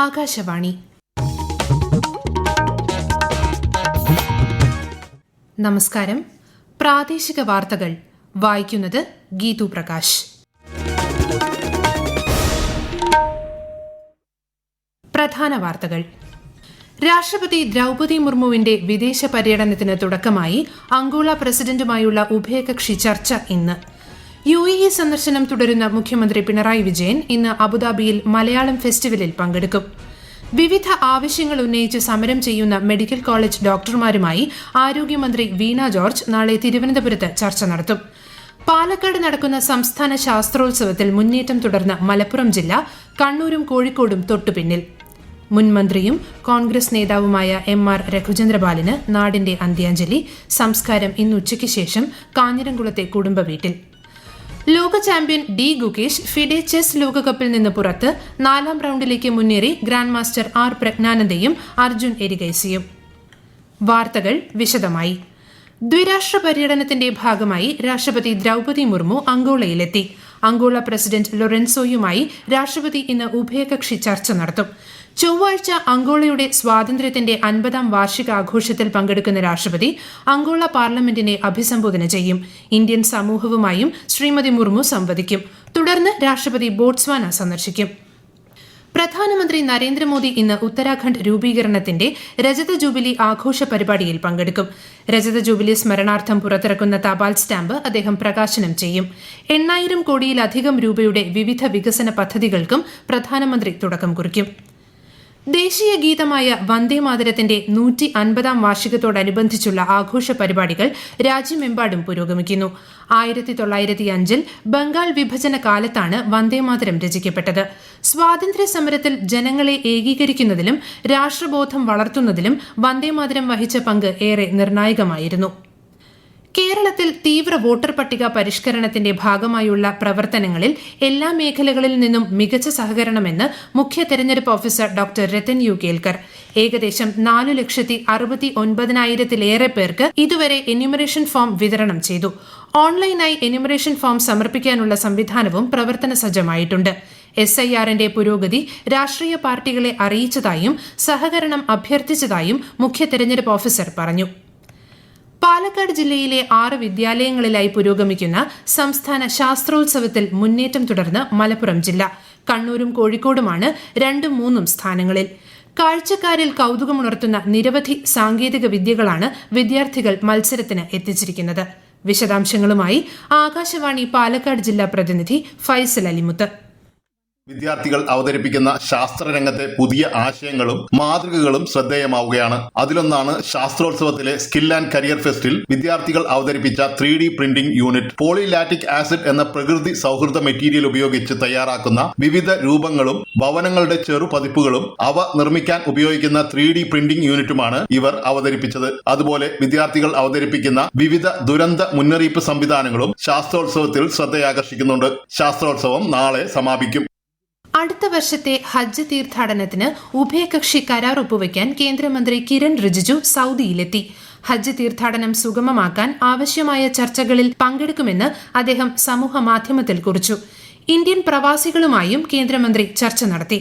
ആകാശവാണി. നമസ്കാരം. പ്രാദേശിക വാർത്തകൾ വായിക്കുന്നത് ഗീതു പ്രകാശ്. പ്രധാന വാർത്തകൾ. രാഷ്ട്രപതി ദ്രൌപദി മുർമുവിന്റെ വിദേശ പര്യടനത്തിന് തുടക്കമായി അംഗോള പ്രസിഡന്റുമായുള്ള ഉഭയകക്ഷി ചർച്ച ഇന്ന്. UAE സന്ദർശനം തുടരുന്ന മുഖ്യമന്ത്രി പിണറായി വിജയൻ ഇന്ന് അബുദാബിയിൽ മലയാളം ഫെസ്റ്റിവലിൽ പങ്കെടുക്കും. വിവിധ ആവശ്യങ്ങൾ ഉന്നയിച്ച് സമരം ചെയ്യുന്ന മെഡിക്കൽ കോളേജ് ഡോക്ടർമാരുമായി ആരോഗ്യമന്ത്രി വീണ ജോർജ് നാളെ തിരുവനന്തപുരത്ത് ചർച്ച നടത്തും. പാലക്കാട് നടക്കുന്ന സംസ്ഥാന ശാസ്ത്രോത്സവത്തിൽ മുന്നേറ്റം തുടർന്ന മലപ്പുറം ജില്ല കണ്ണൂരും കോഴിക്കോടും തൊട്ടുപിന്നിൽ. മുൻ മന്ത്രിയും കോൺഗ്രസ് നേതാവുമായ MR രഘുചന്ദ്രപാലിന് നാടിന്റെ അന്ത്യാഞ്ജലി. സംസ്കാരം ഇന്ന് ഉച്ചയ്ക്ക് ശേഷം കാഞ്ഞിരംകുളത്തെ കുടുംബ വീട്ടിൽ. ലോക champion D Gukesh FIDE chess ലോകകപ്പിൽ നിന്ന് പുറത്ത് 4ാം റൌണ്ടിലേക്ക് മുന്നേറി ഗ്രാൻഡ് മാസ്റ്റർ R പ്രജ്ഞാനന്ദയും അർജുൻ എരിഗൈസിയും. വാർത്തകൾ വിശദമായി. ദ്വിരാഷ്ട്ര പര്യടനത്തിന്റെ ഭാഗമായി രാഷ്ട്രപതി ദ്രൌപദി മുർമു അംഗോളയിലെത്തി. അംഗോള പ്രസിഡന്റ് ലൊറൻസോയുമായി രാഷ്ട്രപതി ഇന്ന് ഉഭയകക്ഷി ചർച്ച നടത്തും. ചൊവ്വാഴ്ച അംഗോളയുടെ സ്വാതന്ത്ര്യത്തിന്റെ 50ാം വാർഷികാഘോഷത്തിൽ പങ്കെടുക്കുന്ന രാഷ്ട്രപതി അംഗോള പാർലമെന്റിനെ അഭിസംബോധന ചെയ്യും. ഇന്ത്യൻ സമൂഹവുമായും ശ്രീമതി മുർമു സംവദിക്കും. തുടർന്ന് രാഷ്ട്രപതി ബോട്സ്വാന സന്ദർശിക്കും. പ്രധാനമന്ത്രി നരേന്ദ്രമോദി ഇന്ന് ഉത്തരാഖണ്ഡ് രൂപീകരണത്തിന്റെ രജത ജൂബിലി ആഘോഷ പരിപാടിയിൽ പങ്കെടുക്കും. രജത ജൂബിലി സ്മരണാർത്ഥം പുറത്തിറക്കുന്ന തപാൽ സ്റ്റാമ്പ് അദ്ദേഹം പ്രകാശനം ചെയ്യും. 8,000 കോടിയിലധികം രൂപയുടെ വിവിധ വികസന പദ്ധതികൾക്കും പ്രധാനമന്ത്രി തുടക്കം കുറിക്കും. ദേശീയ ഗീതമായ വന്ദേമാതരത്തിന്റെ 150ാം വാർഷികത്തോടനുബന്ധിച്ചുള്ള ആഘോഷ പരിപാടികൾ രാജ്യമെമ്പാടും പുരോഗമിക്കുന്നു. 1905 ബംഗാൾ വിഭജന കാലത്താണ് വന്ദേമാതരം രചിക്കപ്പെട്ടത്. സ്വാതന്ത്ര്യ സമരത്തിൽ ജനങ്ങളെ ഏകീകരിക്കുന്നതിലും രാഷ്ട്രബോധം വളർത്തുന്നതിലും വന്ദേമാതരം വഹിച്ച പങ്ക് ഏറെ നിർണായകമായിരുന്നു. കേരളത്തിൽ തീവ്ര വോട്ടർ പട്ടിക പരിഷ്കരണത്തിന്റെ ഭാഗമായുള്ള പ്രവർത്തനങ്ങളിൽ എല്ലാ മേഖലകളിൽ നിന്നും മികച്ച സഹകരണമെന്ന് മുഖ്യ തെരഞ്ഞെടുപ്പ് officer doctor Rathan U Kelkar. ഏകദേശം 4,69,000-ലേറെ പേർക്ക് ഇതുവരെ എന്യൂമറേഷൻ ഫോം വിതരണം ചെയ്തു. ഓൺലൈനായി എന്യൂമറേഷൻ ഫോം സമർപ്പിക്കാനുള്ള സംവിധാനവും പ്രവർത്തന സജ്ജമായിട്ടുണ്ട്. SIR-ന്റെ പുരോഗതി രാഷ്ട്രീയ പാർട്ടികളെ അറിയിച്ചതായും സഹകരണം അഭ്യർത്ഥിച്ചതായും മുഖ്യ തെരഞ്ഞെടുപ്പ് ഓഫീസർ പറഞ്ഞു. പാലക്കാട് ജില്ലയിലെ 6 വിദ്യാലയങ്ങളിലായി പുരോഗമിക്കുന്ന സംസ്ഥാന ശാസ്ത്രോത്സവത്തിൽ മുന്നേറ്റം തുടർന്ന് മലപ്പുറം ജില്ല. കണ്ണൂരും കോഴിക്കോടുമാണ് 2ഉം 3ഉം സ്ഥാനങ്ങളിൽ. കാഴ്ചക്കാരിൽ കൌതുകമുണർത്തുന്ന നിരവധി സാങ്കേതിക വിദ്യകളാണ് വിദ്യാർത്ഥികൾ മത്സരത്തിന് എത്തിച്ചിരിക്കുന്നത്. വിശദാംശങ്ങളുമായി ആകാശവാണി പാലക്കാട് ജില്ലാ പ്രതിനിധി ഫൈസൽ അലിമുത്ത്. വിദ്യാർത്ഥികൾ അവതരിപ്പിക്കുന്ന ശാസ്ത്രരംഗത്തെ പുതിയ ആശയങ്ങളും മാതൃകകളും ശ്രദ്ധേയമാവുകയാണ്. അതിലൊന്നാണ് ശാസ്ത്രോത്സവത്തിലെ സ്കിൽ ആൻഡ് കരിയർ ഫെസ്റ്റിൽ വിദ്യാർത്ഥികൾ അവതരിപ്പിച്ച 3D പ്രിന്റിംഗ് യൂണിറ്റ്. പോളിലാറ്റിക് ആസിഡ് എന്ന പ്രകൃതി സൗഹൃദ മെറ്റീരിയൽ ഉപയോഗിച്ച് തയ്യാറാക്കുന്ന വിവിധ രൂപങ്ങളും ഭവനങ്ങളുടെ ചെറു പതിപ്പുകളും അവ നിർമ്മിക്കാൻ ഉപയോഗിക്കുന്ന 3D പ്രിന്റിംഗ് യൂണിറ്റുമാണ് ഇവർ അവതരിപ്പിച്ചത്. അതുപോലെ വിദ്യാർത്ഥികൾ അവതരിപ്പിക്കുന്ന വിവിധ ദുരന്ത മുന്നറിയിപ്പ് സംവിധാനങ്ങളും ശാസ്ത്രോത്സവത്തിൽ ശ്രദ്ധയാകർഷിക്കുന്നുണ്ട്. ശാസ്ത്രോത്സവം നാളെ സമാപിക്കും. അടുത്ത വർഷത്തെ ഹജ്ജ് തീർത്ഥാടനത്തിന് ഉഭയകക്ഷി കരാർ ഒപ്പുവയ്ക്കാൻ കേന്ദ്രമന്ത്രി കിരൺ റിജിജു സൌദിയിലെത്തി. ഹജ്ജ് തീർത്ഥാടനം സുഗമമാക്കാൻ ആവശ്യമായ ചർച്ചകളിൽ പങ്കെടുക്കുമെന്ന് അദ്ദേഹം സമൂഹ മാധ്യമത്തിൽ കുറിച്ചു. ഇന്ത്യൻ പ്രവാസികളുമായും കേന്ദ്രമന്ത്രി ചർച്ച നടത്തി.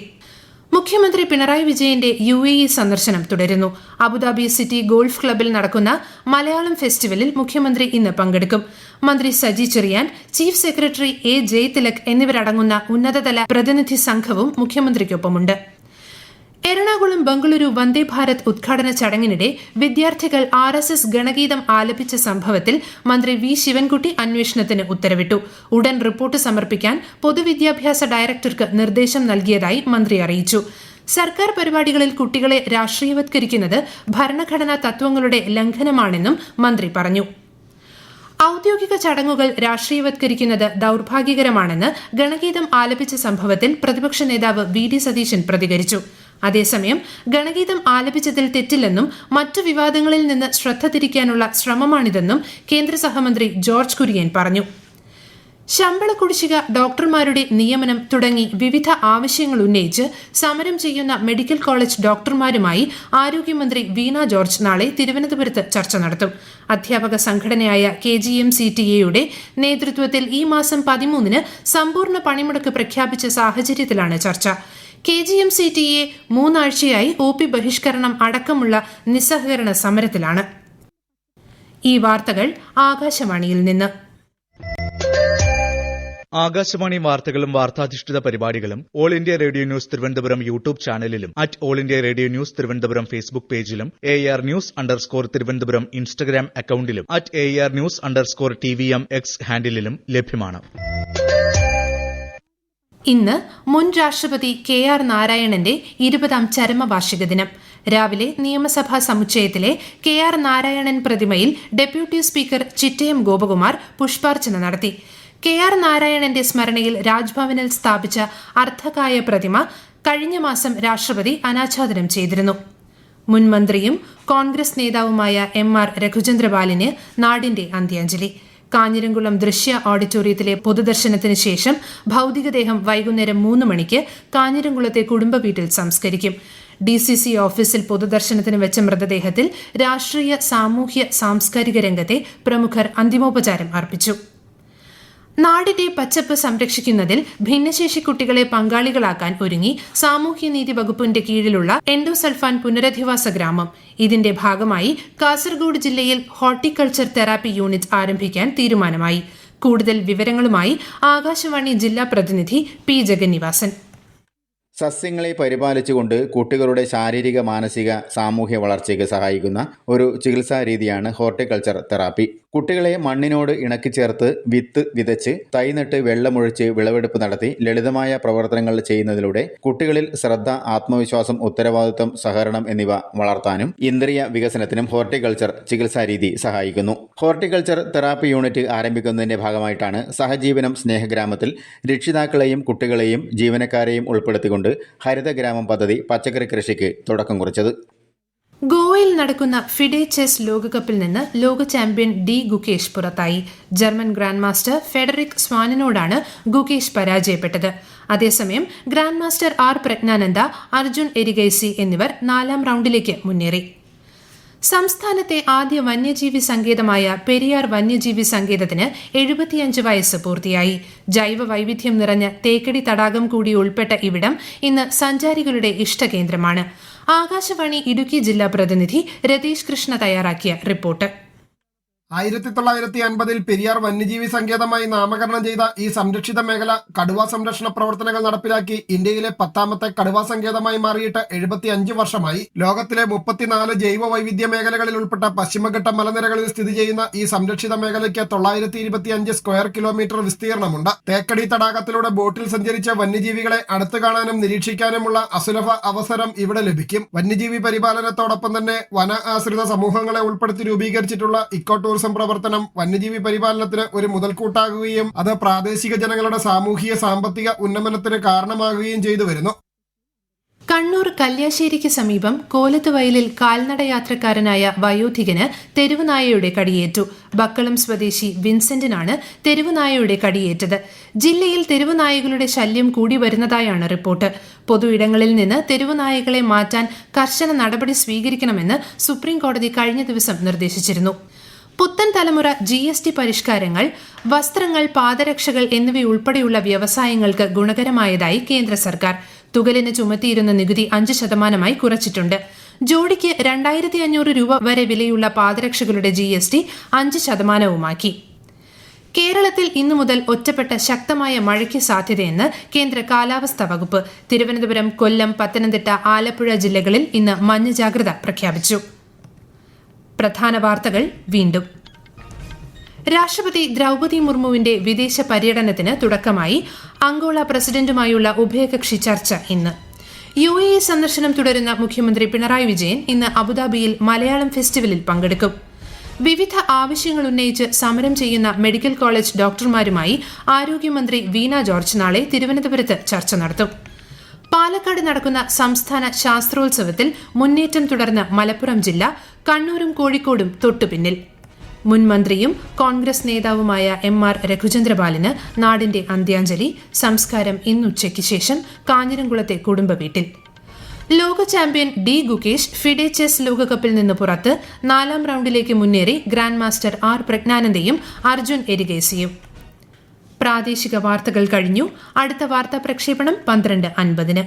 മുഖ്യമന്ത്രി പിണറായി വിജയന്റെ UAE സന്ദർശനം തുടരുന്നു. അബുദാബി സിറ്റി ഗോൾഫ് ക്ലബിൽ നടക്കുന്ന മലയാളം ഫെസ്റ്റിവലിൽ മുഖ്യമന്ത്രി ഇന്ന് പങ്കെടുക്കും. മന്ത്രി Saji Cheriyan, chief secretary A. Jayathilak എന്നിവരടങ്ങുന്ന ഉന്നതതല പ്രതിനിധി സംഘവും മുഖ്യമന്ത്രിക്കൊപ്പമുണ്ട്. എറണാകുളം ബംഗളൂരു വന്ദേ ഭാരത് ഉദ്ഘാടന ചടങ്ങിനിടെ വിദ്യാർത്ഥികൾ RSS ഗണഗീതം ആലപിച്ച സംഭവത്തിൽ മന്ത്രി V. ശിവൻകുട്ടി അന്വേഷണത്തിന് ഉത്തരവിട്ടു. ഉടൻ റിപ്പോർട്ട് സമർപ്പിക്കാൻ പൊതുവിദ്യാഭ്യാസ ഡയറക്ടർക്ക് നിർദ്ദേശം നൽകിയതായി മന്ത്രി അറിയിച്ചു. സർക്കാർ പരിപാടികളിൽ കുട്ടികളെ രാഷ്ട്രീയവത്കരിക്കുന്നത് ഭരണഘടനാ തത്വങ്ങളുടെ ലംഘനമാണെന്നും മന്ത്രി പറഞ്ഞു. ഔദ്യോഗിക ചടങ്ങുകൾ രാഷ്ട്രീയവത്കരിക്കുന്നത് ദൌർഭാഗ്യകരമാണെന്ന് ഗണഗീതം ആലപിച്ച സംഭവത്തിൽ പ്രതിപക്ഷ നേതാവ് VD സതീശൻ പ്രതികരിച്ചു. അതേസമയം ഗണഗീതം ആലപിച്ചതിൽ തെറ്റില്ലെന്നും മറ്റു വിവാദങ്ങളിൽ നിന്ന് ശ്രദ്ധ തിരിക്കാനുള്ള ശ്രമമാണിതെന്നും കേന്ദ്ര സഹമന്ത്രി ജോർജ് കുര്യൻ പറഞ്ഞു. ശമ്പള കുടിശ്ശിക, ഡോക്ടർമാരുടെ നിയമനം തുടങ്ങി വിവിധ ആവശ്യങ്ങൾ ഉന്നയിച്ച് സമരം ചെയ്യുന്ന മെഡിക്കൽ കോളേജ് ഡോക്ടർമാരുമായി ആരോഗ്യമന്ത്രി വീണ ജോർജ് നാളെ തിരുവനന്തപുരത്ത് ചർച്ച നടത്തും. അധ്യാപക സംഘടനയായ KGM-CTA-യുടെ നേതൃത്വത്തിൽ ഈ മാസം 13-ന് സമ്പൂർണ്ണ പണിമുടക്ക് പ്രഖ്യാപിച്ച സാഹചര്യത്തിലാണ് ചർച്ച. KGMCTA 3 ആഴ്ചയായി OP ബഹിഷ്കരണം അടക്കമുള്ള നിസ്സഹകരണ സമരത്തിലാണ്. ഈ വാർത്തകൾ ആകാശവാണിയിൽ നിന്ന്. ആകാശവാണി വാർത്തകളും വാർത്താധിഷ്ഠിത പരിപാടികളും All India Radio News Thiruvananthapuram YouTube ചാനലിലും All India Radio News Thiruvananthapuram Facebook പേജിലും AR News_ തിരുവനന്തപുരം ഇൻസ്റ്റഗ്രാം അക്കൌണ്ടിലും AR News_TVM X ഹാൻഡിലും ലഭ്യമാണ്. ഇന്ന് മുൻ രാഷ്ട്രപതി KR നാരായണന്റെ 20ാം ചരമവാർഷിക ദിനം. രാവിലെ നിയമസഭാ സമുച്ചയത്തിലെ KR നാരായണൻ പ്രതിമയിൽ ഡെപ്യൂട്ടി സ്പീക്കർ ചിറ്റയം ഗോപകുമാർ പുഷ്പാർച്ചന നടത്തി. KR നാരായണന്റെ സ്മരണയിൽ രാജ്ഭവനിൽ സ്ഥാപിച്ച അർദ്ധകായ പ്രതിമ കഴിഞ്ഞ മാസം രാഷ്ട്രപതി അനാച്ഛാദനം ചെയ്തിരുന്നു. മുൻ മന്ത്രിയും കോൺഗ്രസ് നേതാവുമായ MR രഘുചന്ദ്രപാലിന് നാടിന്റെ അന്ത്യാഞ്ജലി. കാഞ്ഞിരംകുളം ദൃശ്യ ഓഡിറ്റോറിയത്തിലെ പൊതുദർശനത്തിന് ശേഷം ഭൌതികദേഹം വൈകുന്നേരം 3 മണിക്ക് കാഞ്ഞിരംകുളത്തെ കുടുംബ വീട്ടിൽ സംസ്കരിക്കും. DCC ഓഫീസിൽ പൊതുദർശനത്തിന് വെച്ച മൃതദേഹത്തിൽ രാഷ്ട്രീയ, സാമൂഹ്യ, സാംസ്കാരിക രംഗത്തെ പ്രമുഖർ അന്തിമോപചാരം അർപ്പിച്ചു. നാടിന്റെ പച്ചപ്പ് സംരക്ഷിക്കുന്നതിൽ ഭിന്നശേഷി കുട്ടികളെ പങ്കാളികളാക്കാൻ ഒരുങ്ങി സാമൂഹ്യനീതി വകുപ്പിന്റെ കീഴിലുള്ള എൻഡോസൾഫാൻ പുനരധിവാസ ഗ്രാമം. ഇതിന്റെ ഭാഗമായി കാസർഗോഡ് ജില്ലയിൽ ഹോർട്ടിക്കൾച്ചർ തെറാപ്പി യൂണിറ്റ് ആരംഭിക്കാൻ തീരുമാനമായി. കൂടുതൽ വിവരങ്ങളുമായി ആകാശവാണി ജില്ലാ പ്രതിനിധി P ജഗന്നിവാസൻ. സസ്യങ്ങളെ പരിപാലിച്ചുകൊണ്ട് കുട്ടികളുടെ ശാരീരിക, മാനസിക, സാമൂഹ്യ വളർച്ചയ്ക്ക് സഹായിക്കുന്ന ഒരു ചികിത്സാ രീതിയാണ് ഹോർട്ടിക്കൾച്ചർ തെറാപ്പി. കുട്ടികളെ മണ്ണിനോട് ഇണക്കിച്ചേർത്ത് വിത്ത് വിതച്ച് തൈ നട്ട് വെള്ളമൊഴിച്ച് വിളവെടുപ്പ് നടത്തി ലളിതമായ പ്രവർത്തനങ്ങൾ ചെയ്യുന്നതിലൂടെ കുട്ടികളിൽ ശ്രദ്ധ, ആത്മവിശ്വാസം, ഉത്തരവാദിത്വം, സഹകരണം എന്നിവ വളർത്താനും ഇന്ദ്രിയ വികസനത്തിനും ഹോർട്ടിക്കൾച്ചർ ചികിത്സാ രീതി സഹായിക്കുന്നു. ഹോർട്ടിക്കൾച്ചർ തെറാപ്പി യൂണിറ്റ് ആരംഭിക്കുന്നതിന്റെ ഭാഗമായിട്ടാണ് സഹജീവനം സ്നേഹഗ്രാമത്തിൽ രക്ഷിതാക്കളെയും കുട്ടികളെയും ജീവനക്കാരെയും ഉൾപ്പെടുത്തിക്കൊണ്ട് ഹരിതഗ്രാമം പദ്ധതി പച്ചക്കറി കൃഷിക്ക് തുടക്കം കുറിച്ചത്. ഗോവയിൽ നടക്കുന്ന ഫിഡെ ചെസ് ലോകകപ്പിൽ നിന്ന് ലോക ചാമ്പ്യൻ D ഗുകേഷ് പുറത്തായി. ജർമ്മൻ ഗ്രാൻഡ് മാസ്റ്റർ ഫെഡറിക് സ്വാനിനോടാണ് ഗുകേഷ് പരാജയപ്പെട്ടത്. അതേസമയം grand master R Praggnanandhaa, Arjun Erigaisi എന്നിവർ 4ാം റൌണ്ടിലേക്ക് മുന്നേറി. സംസ്ഥാനത്തെ ആദ്യ വന്യജീവി സങ്കേതമായ പെരിയാർ വന്യജീവി സങ്കേതത്തിന് 75 വയസ്സ് പൂർത്തിയായി. ജൈവ വൈവിധ്യം നിറഞ്ഞ തേക്കടി തടാകം കൂടി ഉൾപ്പെട്ട ഇവിടം ഇന്ന് സഞ്ചാരികളുടെ ഇഷ്ടകേന്ദ്രമാണ്. ആകാശവാണി ഇടുക്കി ജില്ലാ പ്രതിനിധി രതീഷ് കൃഷ്ണ തയ്യാറാക്കിയ റിപ്പോർട്ട്. 1950-ൽ പെരിയാർ വന്യജീവി സങ്കേതമായി നാമകരണം ചെയ്ത ഈ സംരക്ഷിത മേഖല കടുവ സംരക്ഷണ പ്രവർത്തനങ്ങൾ നടപ്പിലാക്കി ഇന്ത്യയിലെ 10ാമത്തെ കടുവാ സങ്കേതമായി മാറിയിട്ട് 75 വർഷമായി. ലോകത്തിലെ 34 ജൈവ വൈവിധ്യ മേഖലകളിൽ ഉൾപ്പെട്ട പശ്ചിമഘട്ട മലനിരകളിൽ സ്ഥിതി ചെയ്യുന്ന ഈ സംരക്ഷിത മേഖലയ്ക്ക് 925 സ്ക്വയർ കിലോമീറ്റർ വിസ്തീർണമുണ്ട്. തേക്കടി തടാകത്തിലൂടെ ബോട്ടിൽ സഞ്ചരിച്ച വന്യജീവികളെ അടുത്തു കാണാനും നിരീക്ഷിക്കാനുമുള്ള അസുലഭ അവസരം ഇവിടെ ലഭിക്കും. വന്യജീവി പരിപാലനത്തോടൊപ്പം തന്നെ വന ആശ്രിത സമൂഹങ്ങളെ ഉൾപ്പെടുത്തി രൂപീകരിച്ചിട്ടുള്ള ഇക്കോ ടൂറിസം പ്രവർത്തനം വന്യജീവി പരിപാലനത്തിന് ഒരു മുതൽക്കൂട്ടാകുകയും അത് പ്രാദേശിക ജനങ്ങളുടെ സാമൂഹിക, സാമ്പത്തിക ഉന്നമനത്തിന് കാരണമാകുകയും ചെയ്തു വരുന്നു. കണ്ണൂർ കല്യാശ്ശേരിക്ക് സമീപം കോലത്ത് വയലിൽ കാൽനടയാത്രക്കാരനായ വയോധികന് തെരുവുനായയുടെ കടിയേറ്റു. ബക്കളം സ്വദേശി വിൻസെന്റിനാണ് തെരുവുനായയുടെ കടിയേറ്റത്. ജില്ലയിൽ തെരുവുനായകളുടെ ശല്യം കൂടി വരുന്നതായാണ് റിപ്പോർട്ട്. പൊതു ഇടങ്ങളിൽ നിന്ന് തെരുവുനായകളെ മാറ്റാൻ കർശന നടപടി സ്വീകരിക്കണമെന്ന് സുപ്രീം കോടതി കഴിഞ്ഞ ദിവസം നിർദ്ദേശിച്ചിരുന്നു. പുത്തൻ തലമുറ GST പരിഷ്കാരങ്ങൾ വസ്ത്രങ്ങൾ, പാദരക്ഷകൾ എന്നിവയുൾപ്പെടെയുള്ള വ്യവസായങ്ങൾക്ക് ഗുണകരമായതായി കേന്ദ്ര സർക്കാർ. തുകലിന് ചുമത്തിയിരുന്ന നികുതി 5% കുറച്ചിട്ടുണ്ട്. ജോഡിക്ക് 2500 രൂപ വരെ വിലയുള്ള പാദരക്ഷകളുടെ GST 5%. കേരളത്തിൽ ഇന്നു മുതൽ ഒറ്റപ്പെട്ട ശക്തമായ മഴയ്ക്ക് സാധ്യതയെന്ന് കേന്ദ്ര കാലാവസ്ഥാ വകുപ്പ്. തിരുവനന്തപുരം, കൊല്ലം, പത്തനംതിട്ട, ആലപ്പുഴ ജില്ലകളിൽ ഇന്ന് മഞ്ഞ ജാഗ്രത പ്രഖ്യാപിച്ചു. പ്രധാന വാർത്തകൾ വീണ്ടും. രാഷ്ട്രപതി ദ്രൗപദി മുർമുവിന്റെ വിദേശ പര്യടനത്തിന് തുടക്കമായി. അംഗോള പ്രസിഡന്റുമായുള്ള ഉഭയകക്ഷി ചർച്ച ഇന്ന്. UAE സന്ദർശനം തുടരുന്ന മുഖ്യമന്ത്രി പിണറായി വിജയൻ ഇന്ന് അബുദാബിയിൽ മലയാളം ഫെസ്റ്റിവലിൽ പങ്കെടുക്കും. വിവിധ ആവശ്യങ്ങൾ ഉന്നയിച്ച് സമരം ചെയ്യുന്ന മെഡിക്കൽ കോളേജ് ഡോക്ടർമാരുമായി ആരോഗ്യമന്ത്രി വീണ ജോർജ് നാളെ തിരുവനന്തപുരത്ത് ചർച്ച നടത്തും. പാലക്കാട് നടക്കുന്ന സംസ്ഥാന ശാസ്ത്രോത്സവത്തിൽ മുന്നേറ്റം തുടർന്ന് മലപ്പുറം ജില്ല. കണ്ണൂരും കോഴിക്കോടും തൊട്ടുപിന്നിൽ. മുൻ മന്ത്രിയും കോൺഗ്രസ് നേതാവുമായ MR രഘുചന്ദ്രപാലിന് നാടിന്റെ അന്ത്യാഞ്ജലി. സംസ്കാരം ഇന്നുച്ചയ്ക്ക് ശേഷം കാഞ്ഞിരംകുളത്തെ കുടുംബ വീട്ടിൽ. ലോക champion D Gukesh FIDE chess ലോകകപ്പിൽ നിന്ന് പുറത്ത്. 4ാം റൌണ്ടിലേക്ക് മുന്നേറി ഗ്രാൻഡ് മാസ്റ്റർ R പ്രജ്ഞാനന്ദയും അർജുൻ എരിഗേസിയും. പ്രാദേശിക വാർത്തകൾ കഴിഞ്ഞു. അടുത്ത വാർത്താ പ്രക്ഷേപണം 12:50.